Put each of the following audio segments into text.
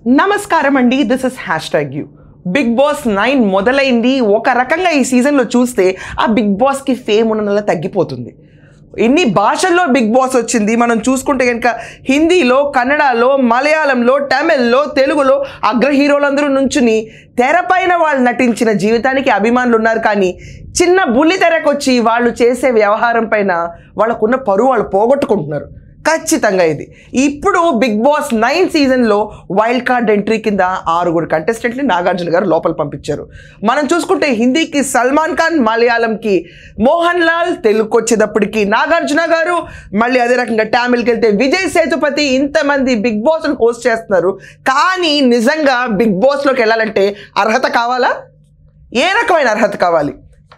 నమస్కారం అండి, this is #you. Bigg Boss 9 మొదలైంది. ఒక రకంగా ఈ సీజన్లో చూస్తే ఆ బిగ్ బాస్కి ఫేమ్ ఉన్నలా తగ్గిపోతుంది. ఎన్ని భాషల్లో బిగ్ బాస్ వచ్చింది మనం చూసుకుంటే కనుక హిందీలో, కన్నడలో, మలయాళంలో, తమిళ్లో, తెలుగులో అగ్ర హీరోలందరూ నుంచుని తెరపైన వాళ్ళు నటించిన జీవితానికి అభిమానులు ఉన్నారు. కానీ చిన్న బుల్లి తెరకొచ్చి వాళ్ళు చేసే వ్యవహారం పైన వాళ్ళకున్న పరువు వాళ్ళు పోగొట్టుకుంటున్నారు. ఖచ్చితంగా ఇది ఇప్పుడు బిగ్ బాస్ 9 సీజన్లో వైల్డ్ కార్డ్ ఎంట్రీ కింద 6 కంటెస్టెంట్ని నాగార్జున గారు లోపల పంపించారు. మనం చూసుకుంటే హిందీకి సల్మాన్ ఖాన్, మలయాళంకి మోహన్ లాల్, తెలుగుకి వచ్చేటప్పటికి నాగార్జున గారు, మళ్ళీ అదే రకంగా తమిళ్కి వెళ్తే విజయ్ సేతుపతి, ఇంతమంది బిగ్ బాస్ను హోస్ట్ చేస్తున్నారు. కానీ నిజంగా బిగ్ బాస్లోకి వెళ్ళాలంటే అర్హత కావాలా? ఏ రకమైన అర్హత కావాలి?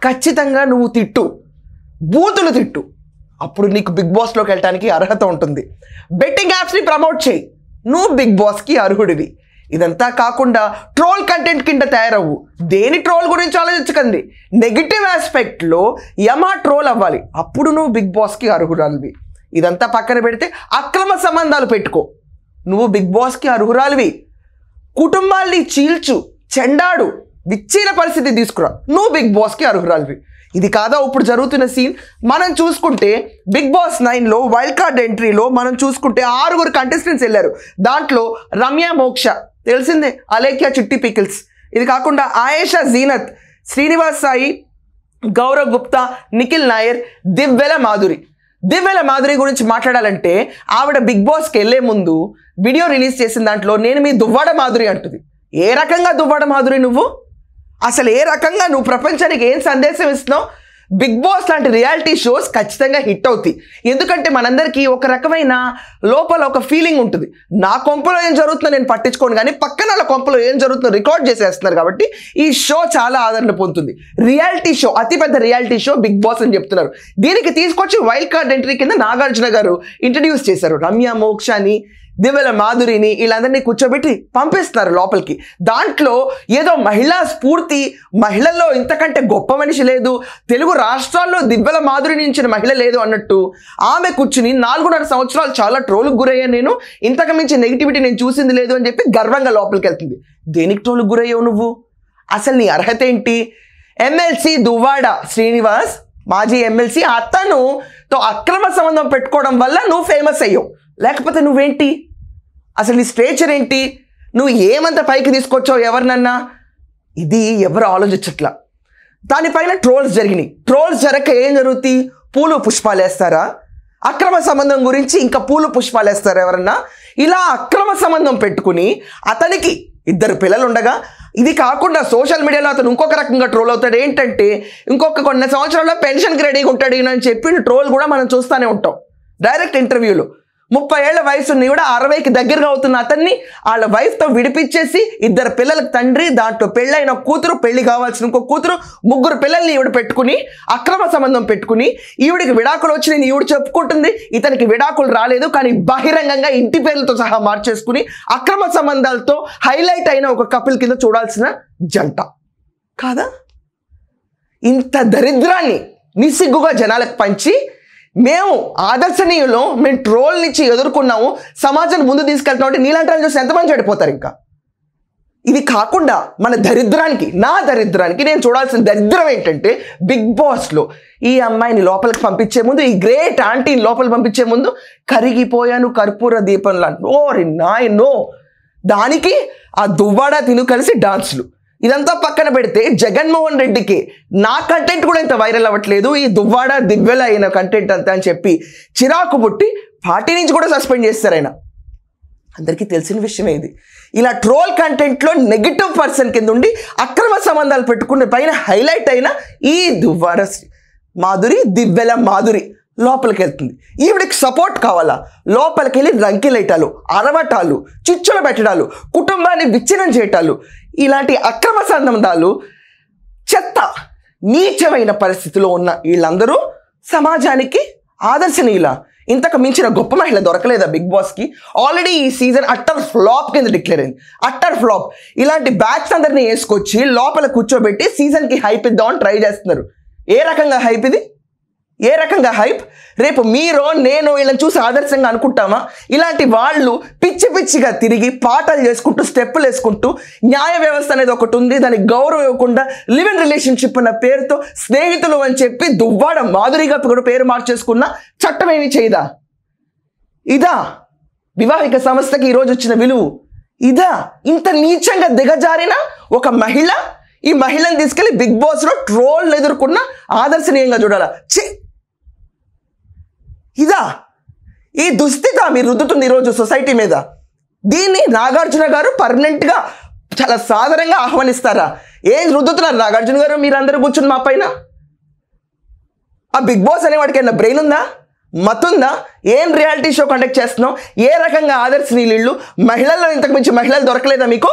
ఖచ్చితంగా నువ్వు తిట్టు, బూతులు తిట్టు, అప్పుడు నీకు బిగ్ బాస్లోకి వెళ్ళడానికి అర్హత ఉంటుంది. బెట్టింగ్ యాప్స్ని ప్రమోట్ చేయి, నువ్వు బిగ్ బాస్కి అర్హుడివి. ఇదంతా కాకుండా ట్రోల్ కంటెంట్ కింద తయారవ్వు. దేని ట్రోల్ గురించి ఆలోచించకండి, నెగిటివ్ ఆస్పెక్ట్లో యమా ట్రోల్ అవ్వాలి, అప్పుడు నువ్వు బిగ్ బాస్కి అర్హురాలివి. ఇదంతా పక్కన పెడితే అక్రమ సంబంధాలు పెట్టుకో, నువ్వు బిగ్ బాస్కి అర్హురాలివి. కుటుంబాల్ని చీల్చు, చెండాడు, విచ్చిన పరిస్థితి తీసుకురా, నువ్వు బిగ్ బాస్కి అర్హురాలివి. ఇది కాదా ఇప్పుడు జరుగుతున్న సీన్? మనం చూసుకుంటే బిగ్ బాస్ 9లో వైల్డ్ కార్డ్ ఎంట్రీలో మనం చూసుకుంటే 6 కంటెస్టెంట్స్ వెళ్ళారు. దాంట్లో రమ్య మోక్ష తెలిసిందే, అలేఖ్య చిట్టి పికిల్స్, ఇది కాకుండా ఆయేషా జీనత్, శ్రీనివాస్ సాయి, గౌరవ్ గుప్తా, నిఖిల్ నాయర్, దివ్వెల మాధురి గురించి మాట్లాడాలంటే ఆవిడ బిగ్ బాస్కి వెళ్ళే ముందు వీడియో రిలీజ్ చేసిన దాంట్లో నేను మీ దువ్వాడ మాధురి అంటుంది. ఏ రకంగా దువ్వాడ మాధురి నువ్వు? అసలు ఏ రకంగా నువ్వు ప్రపంచానికి ఏం సందేశం ఇస్తున్నావు? బిగ్ బాస్ లాంటి రియాలిటీ షోస్ ఖచ్చితంగా హిట్ అవుతాయి. ఎందుకంటే మనందరికీ ఒక రకమైన లోపల ఒక ఫీలింగ్ ఉంటుంది, నా కొంపలో ఏం జరుగుతుందో నేను పట్టించుకోను, కానీ పక్కన వాళ్ళ కొంపలో ఏం జరుగుతుందో రికార్డ్ చేసేస్తున్నారు. కాబట్టి ఈ షో చాలా ఆదరణ పొందుతుంది. రియాలిటీ షో, అతిపెద్ద రియాలిటీ షో బిగ్ బాస్ అని చెప్తున్నారు. దీనికి తీసుకొచ్చి వైల్డ్ కార్డ్ ఎంట్రీ కింద నాగార్జున గారు ఇంట్రడ్యూస్ చేశారు. రమ్య మోక్షని, దివ్వెల మాధురిని, వీళ్ళందరినీ కూర్చోబెట్టి పంపిస్తున్నారు లోపలికి. దాంట్లో ఏదో మహిళా స్ఫూర్తి, మహిళల్లో ఇంతకంటే గొప్ప మనిషి లేదు, తెలుగు రాష్ట్రాల్లో దివ్వెల మాధురి నుంచి మహిళ లేదు అన్నట్టు ఆమె కూర్చుని 4.5 సంవత్సరాలు చాలా ట్రోల్కి గురయ్యా, నేను ఇంతకు మించి నెగిటివిటీ నేను చూసింది లేదు అని చెప్పి గర్వంగా లోపలికి వెళ్తుంది. దేనికి ట్రోల్కి గురయ్యావు నువ్వు? అసలు నీ అర్హత ఏంటి? ఎమ్మెల్సీ దువ్వాడ శ్రీనివాస్, మాజీ ఎమ్మెల్సీ, అతనుతో అక్రమ సంబంధం పెట్టుకోవడం వల్ల నువ్వు ఫేమస్ అయ్యావు. లేకపోతే నువ్వేంటి? అసలు నీ స్ట్రేచర్ ఏంటి? నువ్వు ఏమంత పైకి తీసుకొచ్చావు ఎవరినన్నా? ఇది ఎవరు ఆలోచించట్లా. దానిపైన ట్రోల్స్ జరిగినాయి. ట్రోల్స్ జరగక ఏం జరుగుతాయి? పూలు పుష్పాలు వేస్తారా? అక్రమ సంబంధం గురించి ఇంకా పూలు పుష్పాలు వేస్తారా ఎవరన్నా? ఇలా అక్రమ సంబంధం పెట్టుకుని అతనికి 2 పిల్లలు ఉండగా, ఇది కాకుండా సోషల్ మీడియాలో అతను ఇంకొక రకంగా ట్రోల్ అవుతాడు. ఏంటంటే ఇంకొక కొన్ని సంవత్సరాల్లో పెన్షన్కి రెడీగా ఉంటాడు అని చెప్పి ట్రోల్ కూడా మనం చూస్తూనే ఉంటాం. డైరెక్ట్ ఇంటర్వ్యూలో 30 ఏళ్ల వయసుని కూడా 60కి దగ్గరగా అవుతున్న అతన్ని వాళ్ళ వైఫ్తో విడిపించేసి 2 పిల్లలకు తండ్రి, దాంట్లో పెళ్ళైన కూతురు, పెళ్లి కావాల్సిన ఇంకో కూతురు, 3 పిల్లల్ని ఈవిడ పెట్టుకుని అక్రమ సంబంధం పెట్టుకుని ఈవిడికి విడాకులు వచ్చి నేను ఈవిడ చెప్పుకుంటుంది ఇతనికి విడాకులు రాలేదు, కానీ బహిరంగంగా ఇంటి పేర్లతో సహా మార్చేసుకుని అక్రమ సంబంధాలతో హైలైట్ అయిన ఒక కపుల్ కింద చూడాల్సిన జంట కాదా? ఇంత దరిద్రాన్ని నిస్సిగ్గుగా జనాలకు పంచి మేము ఆదర్శనీయులు, మేము ట్రోల్ నుంచి ఎదుర్కొన్నాము, సమాజాన్ని ముందు తీసుకెళ్తాం అంటే నీలాంటి వాళ్ళు చూసి ఎంతమంది చెడిపోతారు. ఇంకా ఇది కాకుండా మన దరిద్రానికి, నా దరిద్రానికి నేను చూడాల్సిన దరిద్రం ఏంటంటే బిగ్ బాస్లో ఈ అమ్మాయిని లోపలికి పంపించే ముందు, ఈ గ్రేట్ ఆంటీని లోపలికి పంపించే ముందు కరిగిపోయాను కర్పూర దీపం లాంటి ఓరి నాయనో, దానికి ఆ దువ్వాడ తిను కలిసి డాన్సులు. ఇదంతా పక్కన పెడితే జగన్మోహన్ రెడ్డికి నా కంటెంట్ కూడా ఇంత వైరల్ అవ్వట్లేదు, ఈ దువ్వాడ దివ్వెల అయిన కంటెంట్ అంతా అని చెప్పి చిరాకు పుట్టి పార్టీ నుంచి కూడా సస్పెండ్ చేస్తారు ఆయన. అందరికీ తెలిసిన విషయమే ఇది. ఇలా ట్రోల్ కంటెంట్లో నెగిటివ్ పర్సన్ కింద ఉండి అక్రమ సంబంధాలు పెట్టుకునే పైన హైలైట్ అయిన ఈ దువ్వాడ మాధురి, దివ్వెల మాధురి లోపలికి వెళ్తుంది. ఈవిడికి సపోర్ట్ కావాలా? లోపలికి వెళ్ళి రంకిలైటాలు, అరవటాలు, చిచ్చులు పెట్టడాలు, కుటుంబాన్ని విచ్ఛిన్నం చేయటాలు, ఇలాంటి అక్రమ సంబంధాలు, చెత్త నీచమైన పరిస్థితిలో ఉన్న వీళ్ళందరూ సమాజానికి ఆదర్శనీయుల. ఇంతకు మించిన గొప్ప మహిళ దొరకలేదా బిగ్ బాస్కి? ఆల్రెడీ ఈ సీజన్ అట్టర్ ఫ్లాప్ కింద డిక్లేర్ అయింది. Utter flop. ఇలాంటి బ్యాచ్ అందరినీ వేసుకొచ్చి లోపల కూర్చోబెట్టి సీజన్కి హైప్ ఇద్దామని ట్రై చేస్తున్నారు. ఏ రకంగా హైప్ ఇది? ఏ రకంగా హైప్? రేపు మీరు నేను వీళ్ళని చూసి ఆదర్శంగా అనుకుంటామా? ఇలాంటి వాళ్ళు పిచ్చి పిచ్చిగా తిరిగి పాటలు చేసుకుంటూ స్టెప్పులు వేసుకుంటూ న్యాయ వ్యవస్థ అనేది ఒకటి ఉంది, దానికి గౌరవం ఇవ్వకుండా లివ్ ఇన్ రిలేషన్షిప్ అన్న పేరుతో స్నేహితులు అని చెప్పి దువ్వాడ మాధురిగా కూడా పేరు మార్చేసుకున్న చట్టం ఏమి చేయదా? ఇదా వివాహిక సంస్థకి ఈరోజు వచ్చిన విలువ? ఇదా ఇంత నీచంగా దిగజారిన ఒక మహిళ ఈ మహిళను తీసుకెళ్లి బిగ్ బాస్లో ట్రోల్ ఎదుర్కొన్న ఆదర్శనీయంగా చూడాలా? ఇదా ఈ దుస్థిత మీరు రుద్దుతుంది ఈరోజు సొసైటీ మీద? దీన్ని నాగార్జున గారు పర్మనెంట్గా చాలా సాధారణంగా ఆహ్వానిస్తారా? ఏం రుద్దుతున్నారు నాగార్జున గారు మీరందరూ కూర్చుని మా పైన? ఆ బిగ్ బాస్ అనేవాడికి ఏమన్నా బ్రెయిన్ ఉందా, మతుందా? ఏం రియాలిటీ షో కండక్ట్ చేస్తున్నావు? ఏ రకంగా ఆదర్శనీయులు? మహిళల్లో ఇంతకు మించి మహిళలు దొరకలేదా మీకు?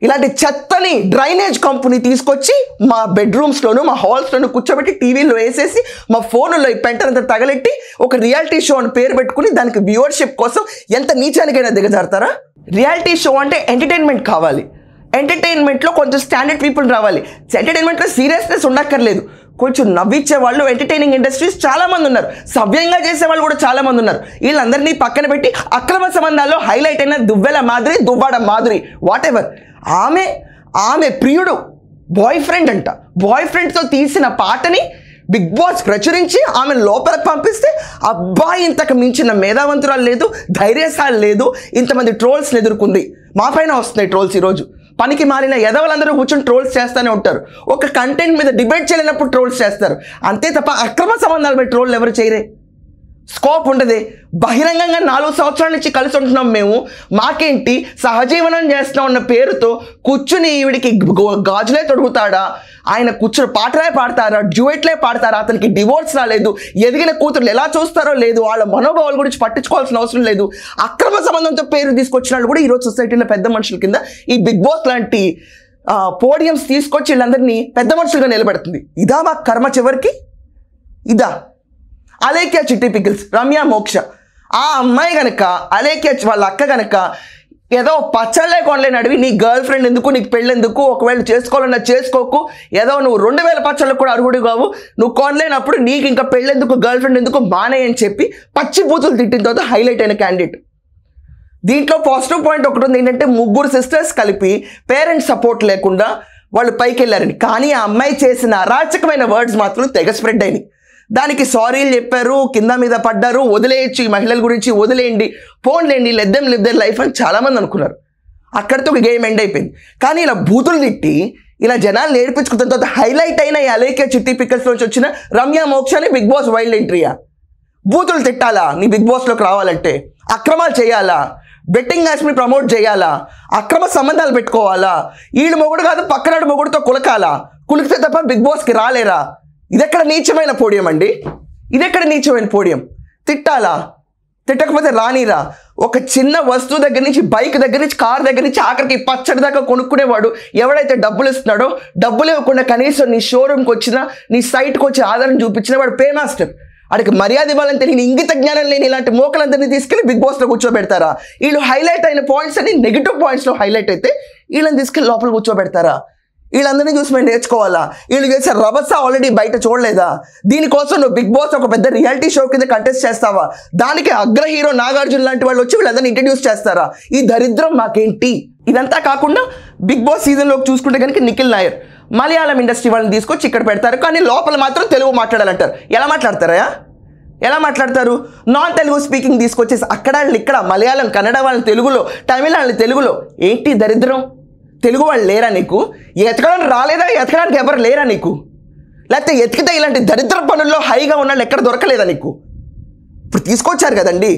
ఇలాంటి చెత్తని డ్రైనేజ్ కంపెనీ తీసుకొచ్చి మా బెడ్రూమ్స్లోను మా హాల్స్లోను కూర్చోబెట్టి టీవీలో వేసేసి మా ఫోన్లో ఈ పెంటనంతా తగలెట్టి ఒక రియాలిటీ షో అని పేరు పెట్టుకుని దానికి వ్యూవర్షిప్ కోసం ఎంత నీచానికైనా దిగజారుతారా? రియాలిటీ షో అంటే ఎంటర్టైన్మెంట్ కావాలి, ఎంటర్టైన్మెంట్లో కొంచెం స్టాండర్డ్ పీపుల్ రావాలి. ఎంటర్టైన్మెంట్లో సీరియస్నెస్ ఉండక్కర్లేదు, కొంచెం నవ్వించే వాళ్ళు ఎంటర్టైనింగ్ ఇండస్ట్రీస్ చాలామంది ఉన్నారు, సవ్యంగా చేసే వాళ్ళు కూడా చాలామంది ఉన్నారు. వీళ్ళందరినీ పక్కన పెట్టి అక్రమ సంబంధాల్లో హైలైట్ అయిన దువ్వెల మాధురి, దువ్వాడ మాధురి, వాట్ ఎవర్, ఆమె ప్రియుడు బాయ్ ఫ్రెండ్ అంట, బాయ్ ఫ్రెండ్తో తీసిన పాటని బిగ్ బాస్ ప్రచురించి ఆమె లోపలికి పంపిస్తే అబ్బాయి ఇంతకు మించిన మేధావంతురాలు లేదు, ధైర్యశాలి లేదు, ఇంతమంది ట్రోల్స్ని ఎదుర్కొంది. మా పైన వస్తున్నాయి ట్రోల్స్. ఈరోజు పనికి మారిన ఎదవలందరూ కూర్చొని ట్రోల్స్ చేస్తూనే ఉంటారు. ఒక కంటెంట్ మీద డిబేట్ చేయలేనప్పుడు ట్రోల్స్ చేస్తారు, అంతే తప్ప అక్రమ సంబంధాలపై ట్రోల్ ఎవరు చేయరే. స్కోప్ ఉండదు. బహిరంగంగా 4 సంవత్సరాల నుంచి కలిసి ఉంటున్నాం మేము, మాకేంటి సహజీవనం చేస్తున్నాం అన్న పేరుతో కూర్చుని ఈవిడికి గాజులే తొడుగుతాడా, ఆయన కూర్చుని పాటలే పాడతారా, డ్యూయెట్లే పాడతారా, అతనికి డివోర్స్ రాలేదు, ఎదిగిన కూతురు ఎలా చూస్తారో లేదు, వాళ్ళ మనోభావాల గురించి పట్టించుకోవాల్సిన అవసరం లేదు. అక్రమ సంబంధంతో పేరు తీసుకొచ్చిన వాళ్ళు కూడా ఈరోజు సొసైటీలో పెద్ద మనుషుల కింద ఈ బిగ్ బాస్ లాంటి పోడియంస్ తీసుకొచ్చి వీళ్ళందరినీ పెద్ద మనుషులుగా నిలబెడుతుంది. ఇదా మా కర్మ చివరికి? ఇదా? అలేఖ్య చిట్టి పికిల్స్, రమ్య మోక్ష, ఆ అమ్మాయి కనుక అలేఖ్య వాళ్ళ అక్క కనుక ఏదో పచ్చళ్ళే కొనలేని అడివి నీ గర్ల్ ఫ్రెండ్ ఎందుకు, నీకు పెళ్ళెందుకు, ఒకవేళ చేసుకోవాలన్నా చేసుకోకు, ఏదో నువ్వు 2000 పచ్చళ్ళకు కూడా అర్హుడు కావు, నువ్వు కొనలేనప్పుడు నీకు ఇంకా పెళ్ళెందుకు, గర్ల్ ఫ్రెండ్ ఎందుకు, మానే అని చెప్పి పచ్చి బూతులు తిట్టిన తర్వాత హైలైట్ అయిన క్యాండిడేట్. దీంట్లో పాజిటివ్ పాయింట్ ఒకటి ఉంది ఏంటంటే, 3 సిస్టర్స్ కలిపి పేరెంట్స్ సపోర్ట్ లేకుండా వాళ్ళు పైకి వెళ్ళారని. కానీ ఆ అమ్మాయి చేసిన అరాచకమైన వర్డ్స్ మాత్రం తెగ స్ప్రెడ్ అయినాయి. దానికి సారీలు చెప్పారు, కింద మీద పడ్డారు, వదిలేయచ్చు ఈ మహిళల గురించి, వదిలేయండి, పోన్లేండి, లెద్దెం లివ్ లైఫ్ అని చాలామంది అనుకున్నారు. అక్కడితో ఒక గేమ్ ఎండ్ అయిపోయింది. కానీ ఇలా బూతులు తిట్టి ఇలా జనాలు నేర్పించుకున్న తర్వాత హైలైట్ అయిన ఈ అలేఖ్య చిట్టి పిక్కల్స్ నుంచి వచ్చిన రమ్య మోక్షని బిగ్ బాస్ వైల్డ్ ఎంట్రీయా? బూతులు తిట్టాలా నీ బిగ్ బాస్లోకి రావాలంటే? అక్రమాలు చేయాలా? బెట్టింగ్ యాప్స్ని ప్రమోట్ చేయాలా? అక్రమ సంబంధాలు పెట్టుకోవాలా? వీళ్ళు మొగుడు కాదు పక్కనాడు మొగుడుతో కులకాలా? కులికితే తప్ప బిగ్ బాస్కి రాలేరా? ఇదెక్కడ నీచమైన పోడియం అండి? ఇదెక్కడ నీచమైన పోడియం? తిట్టాలా? తిట్టకపోతే రానిరా? ఒక చిన్న వస్తువు దగ్గర నుంచి, బైక్ దగ్గర నుంచి, కార్ దగ్గర నుంచి, ఆఖరికి పచ్చడి దాకా కొనుక్కునేవాడు ఎవడైతే డబ్బులు ఇస్తున్నాడో, డబ్బులు ఇవ్వకుండా కనీసం నీ షోరూమ్కి వచ్చినా, నీ సైట్కి వచ్చి ఆధారం చూపించినా వాడు పే మాస్టర్. వాడికి మర్యాద ఇవ్వాలంటే నేను ఇంగిత జ్ఞానం లేని ఇలాంటి మోకలందరినీ తీసుకెళ్ళి బిగ్ బాస్లో కూర్చోబెడతారా? వీళ్ళు హైలైట్ అయిన పాయింట్స్ అని నెగిటివ్ పాయింట్స్లో హైలైట్ అయితే వీళ్ళని తీసుకెళ్ళి లోపల కూర్చోబెడతారా? వీళ్ళందరినీ చూసి మేము నేర్చుకోవాలా? వీళ్ళు చేసే రభస ఆల్రెడీ బయట చూడలేదా? దీనికోసం నువ్వు బిగ్ బాస్ ఒక పెద్ద రియాలిటీ షో కింద కంటెస్ట్ చేస్తావా? దానికి అగ్ర హీరో నాగార్జున లాంటి వాళ్ళు వచ్చి వీళ్ళందరినీ ఇంట్రడ్యూస్ చేస్తారా? ఈ దరిద్రం మాకేంటి? ఇదంతా కాకుండా బిగ్ బాస్ సీజన్లోకి చూసుకుంటే కనుక నిఖిల్ నాయర్ మలయాళం ఇండస్ట్రీ వాళ్ళని తీసుకొచ్చి ఇక్కడ పెడతారు, కానీ లోపల మాత్రం తెలుగు మాట్లాడాలంటారు. ఎలా మాట్లాడతారా? ఎలా మాట్లాడతారు? నాన్ తెలుగు స్పీకింగ్ తీసుకొచ్చేసి అక్కడ ఇక్కడ మలయాళం, కన్నడ వాళ్ళని తెలుగులో, తమిళ వాళ్ళని తెలుగులో. ఏంటి దరిద్రం? తెలుగు వాళ్ళు లేరా నీకు? ఎతకడానికి రాలేదా? ఎతకడానికి ఎవరు లేరా నీకు? లేకపోతే ఎతికితే ఇలాంటి దరిద్ర పనుల్లో హైగా ఉన్న ఎక్కడ దొరకలేదా నీకు? ఇప్పుడు తీసుకొచ్చారు కదండి.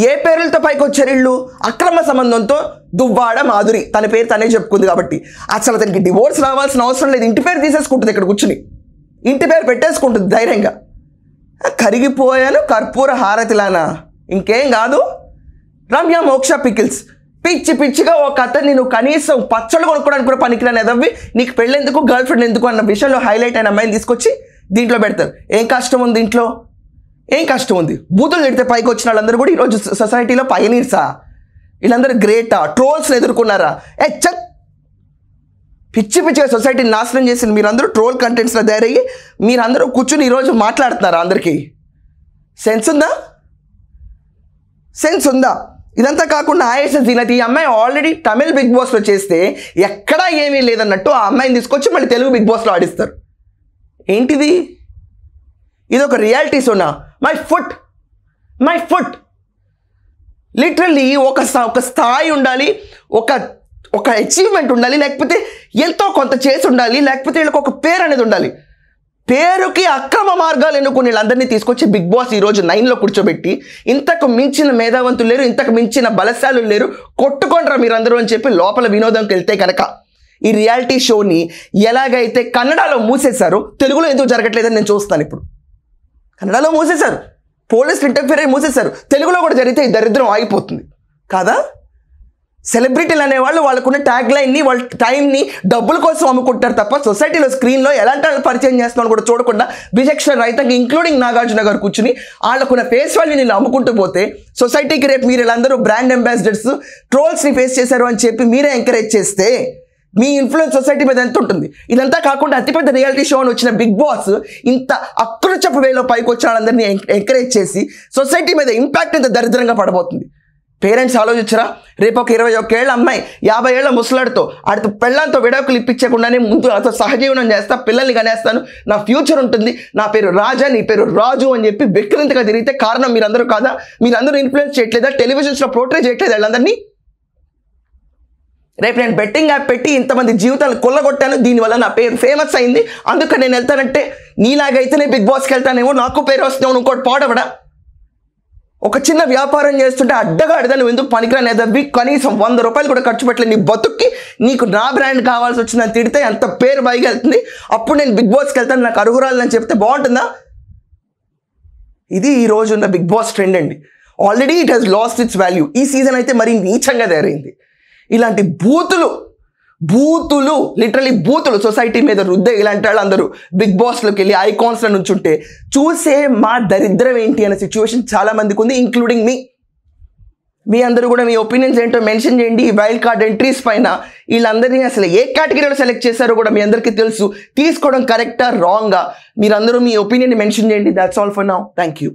ఏ పేర్లతో పైకి వచ్చారు వీళ్ళు? అక్రమ సంబంధంతో దువ్వాడ మాధురి, తన పేరు తనే చెప్పుకుంది కాబట్టి అసలు అతనికి డివోర్స్ రావాల్సిన అవసరం లేదు. ఇంటి పేరు తీసేసుకుంటుంది, ఇక్కడ కూర్చుని ఇంటి పేరు పెట్టేసుకుంటుంది ధైర్యంగా. కరిగిపోయాను కర్పూర హారతిలానా? ఇంకేం కాదు. రమ్య మోక్ష పికిల్స్ పిచ్చి పిచ్చిగా ఒక అతన్ని నువ్వు కనీసం పచ్చళ్ళు కొనుక్కోవడానికి కూడా పనికిరాని ఎదవ్వి, నీకు పెళ్ళెందుకు, గర్ల్ ఫ్రెండ్ ఎందుకు అన్న విషయంలో హైలైట్ అయిన అమ్మాయిని తీసుకొచ్చి దీంట్లో పెడతారు. ఏం కష్టం ఉంది దీంట్లో? ఏం కష్టం ఉంది? బూతులు తిడితే పైకి వచ్చిన వాళ్ళందరూ కూడా ఈరోజు సొసైటీలో పయనీర్సా? వీళ్ళందరూ గ్రేటా? ట్రోల్స్ని ఎదుర్కొన్నారా? పిచ్చి పిచ్చిగా సొసైటీని నాశనం చేసిన మీరందరూ ట్రోల్ కంటెంట్స్లో తయారయ్యి మీరందరూ కూర్చుని ఈరోజు మాట్లాడుతున్నారు. అందరికీ సెన్స్ ఉందా? సెన్స్ ఉందా? ఇదంతా కాకుండా ఆయేషా జీనత్, ఈ అమ్మాయి ఆల్రెడీ తమిళ్ బిగ్ బాస్లో చేస్తే ఎక్కడా ఏమీ లేదన్నట్టు ఆ అమ్మాయిని తీసుకొచ్చి మళ్ళీ తెలుగు బిగ్ బాస్లో ఆడిస్తారు. ఏంటిది? ఇది ఒక రియాలిటీ షోనా? మై ఫుట్ లిటరల్లీ ఒక స్థాయి ఉండాలి, ఒక అచీవ్మెంట్ ఉండాలి, లేకపోతే ఎంతో కొంత చేసి ఉండాలి, లేకపోతే వీళ్ళకి ఒక పేరు అనేది ఉండాలి. పేరుకి అక్రమ మార్గాలు ఎన్నుకుని వీళ్ళందరినీ తీసుకొచ్చి బిగ్ బాస్ ఈరోజు 9లో కూర్చోబెట్టి ఇంతకు మించిన మేధావంతులు లేరు, ఇంతకు మించిన బలశాలు లేరు, కొట్టుకోండ్రా మీరందరూ అని చెప్పి లోపల వినోదంకి వెళ్తే కనుక ఈ రియాలిటీ షోని ఎలాగైతే కన్నడలో మూసేశారో తెలుగులో ఎందుకు జరగట్లేదని నేను చూస్తాను. ఇప్పుడు కన్నడలో మూసేశారు, పోలీసులు ఇంటర్ఫియర్ అయ్యి మూసేశారు, తెలుగులో కూడా జరిగితే ఈ దరిద్రం ఆగిపోతుంది కాదా? సెలబ్రిటీలు అనేవాళ్ళు వాళ్ళకున్న ట్యాగ్ లైన్ని, వాళ్ళ టైంని డబ్బుల కోసం అమ్ముకుంటారు తప్ప సొసైటీలో స్క్రీన్లో ఎలాంటి వాళ్ళు పరిచయం చేస్తున్నాను కూడా చూడకుండా విచక్షణ రహితంగా ఇంక్లూడింగ్ నాగార్జున గారు కూర్చుని వాళ్ళకున్న ఫేస్ వాల్యూని అమ్ముకుంటూ పోతే సొసైటీకి రేపు మీరు వీళ్ళందరూ బ్రాండ్ అంబాసిడర్స్ ట్రోల్స్ని ఫేస్ చేశారు అని చెప్పి మీరే ఎంకరేజ్ చేస్తే మీ ఇన్ఫ్లుయెన్స్ సొసైటీ మీద ఎంత ఉంటుంది? ఇదంతా కాకుండా అతిపెద్ద రియాలిటీ షో అని వచ్చిన బిగ్ బాస్ ఇంత అకృచపు వేలో పైకి వచ్చిన వాళ్ళందరినీ ఎంకరేజ్ చేసి సొసైటీ మీద ఇంపాక్ట్ ఇంత దరిద్రంగా పడబోతుంది. పేరెంట్స్ ఆలోచించరా? రేపు ఒక 21 ఏళ్ళ అమ్మాయి 50 ఏళ్ల ముసలాడితో ఆడితో పెళ్ళంతో విడాకులు ఇప్పించకుండానే ముందు అతను సహజీవనం చేస్తా, పిల్లల్ని కనేస్తాను, నా ఫ్యూచర్ ఉంటుంది, నా పేరు రాజా, నీ పేరు రాజు అని చెప్పి విక్రంతగా తిరిగితే కారణం మీరందరూ కాదా? మీరందరూ ఇన్ఫ్లుయెన్స్ చేయట్లేదా? టెలివిజన్స్లో పోర్ట్రే చేయట్లేదు వాళ్ళందరినీ? రేపు నేను బెట్టింగ్ యాప్ పెట్టి ఇంతమంది జీవితాలు కొల్లగొట్టాను, దీనివల్ల నా పేరు ఫేమస్ అయింది, అందుకని నేను వెళ్తానంటే నీలాగైతే నేను బిగ్ బాస్కి వెళ్తానేమో, నాకు పేరు వస్తున్నావు, ఇంకోటి పాడవడా? ఒక చిన్న వ్యాపారం చేస్తుంటే అడ్డగాడిదా నువ్వు ఎందుకు పనికిరాని ఎదవి, కనీసం 100 రూపాయలు కూడా ఖర్చు పెట్టలేదు నీ బతుక్కి, నీకు నా బ్రాండ్ కావాల్సి వచ్చిందని తిడితే అంత పేరు పైకి వెళ్తుంది, అప్పుడు నేను బిగ్ బాస్కి వెళ్తాను, నాకు అర్హురాలని చెప్తే బాగుంటుందా? ఇది ఈ రోజు ఉన్న బిగ్ బాస్ ట్రెండ్ అండి. Already it has lost its value. ఈ సీజన్ అయితే మరీ నీచంగా తయారైంది. ఇలాంటి బూతులు లిటరలీ బూతులు సొసైటీ మీద రుద్దే ఇలాంటి వాళ్ళు అందరూ బిగ్ బాస్లోకి వెళ్ళి ఐకాన్స్లో నుంచి ఉంటే చూసే మా దరిద్రం ఏంటి అనే సిచ్యువేషన్ చాలా మందికి ఉంది, ఇంక్లూడింగ్ మీ అందరూ కూడా మీ ఒపీనియన్స్ ఏంటో మెన్షన్ చేయండి. ఈ వైల్డ్ కార్డ్ ఎంట్రీస్ పైన వీళ్ళందరినీ అసలు ఏ కేటగిరీలో సెలెక్ట్ చేశారో కూడా మీ అందరికీ తెలుసు. తీసుకోవడం కరెక్టా రాంగా మీరందరూ మీ ఒపీనియన్ మెన్షన్ చేయండి. That's all for now. Thank you.